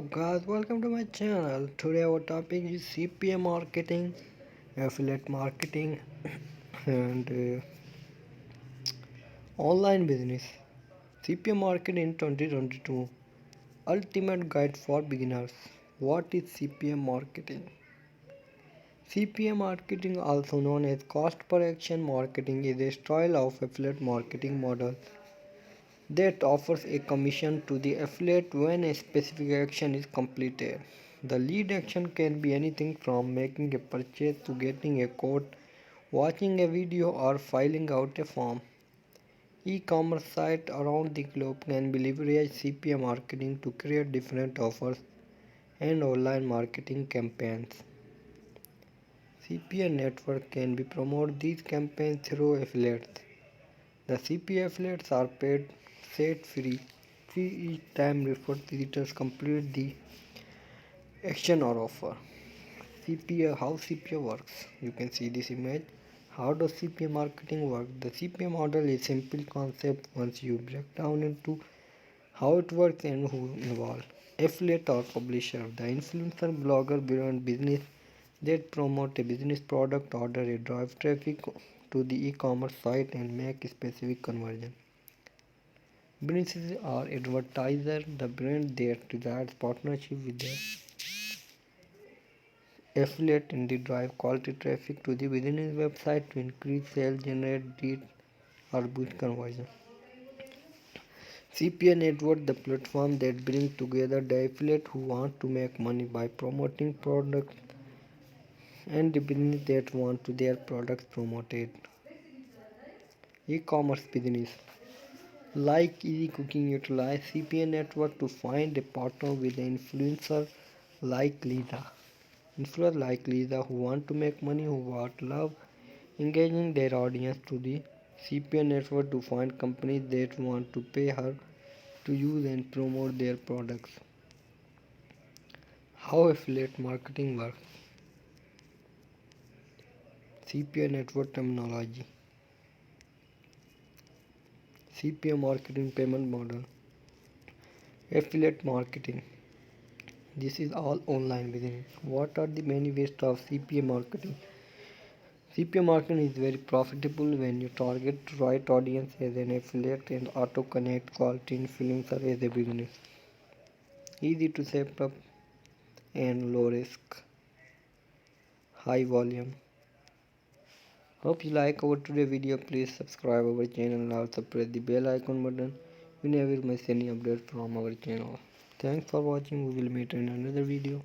guys, welcome to my channel. Today our topic is CPA marketing, affiliate marketing and online business. CPA marketing in 2022. Ultimate guide for beginners. What is CPA marketing? CPA marketing, also known as cost per action marketing, is a style of affiliate marketing model that offers a commission to the affiliate when a specific action is completed. The lead action can be anything from making a purchase to getting a quote, watching a video, or filling out a form. E-commerce sites around the globe can be leverage CPA marketing to create different offers and online marketing campaigns. CPA network can be promote these campaigns through affiliates. The CPA affiliates are paid set free each time referred visitors complete the action or offer. CPA, how CPA works? You can see this image. How does CPA marketing work? The CPA model is simple concept once you break down into how it works and who involved. Affiliate or publisher, the influencer, blogger, brand, business that promote a business product, order a drive traffic to the e-commerce site and make a specific conversion. Businesses are advertiser, the brand that desires partnership with the affiliate and they drive quality traffic to the business website to increase sales, generate leads, or boost conversion. CPA network, the platform that brings together the affiliate who want to make money by promoting products and the business that want to their products promoted. E-commerce business like easy cooking utilize CPA network to find a partner with an influencer like Lisa. Influencers like Lisa who want to make money, who want love engaging their audience to the CPA network to find companies that want to pay her to use and promote their products. How affiliate marketing works. CPA network terminology. CPA marketing payment model. Affiliate marketing. This is all online business. What are the many ways of CPA marketing? CPA marketing is very profitable when you target right audience as an affiliate and auto connect quality influencer as a business. Easy to set up and low risk, high volume. Hope you like our today video. Please subscribe our channel and also press the bell icon button. You never miss any update from our channel. Thanks for watching. We will meet in another video.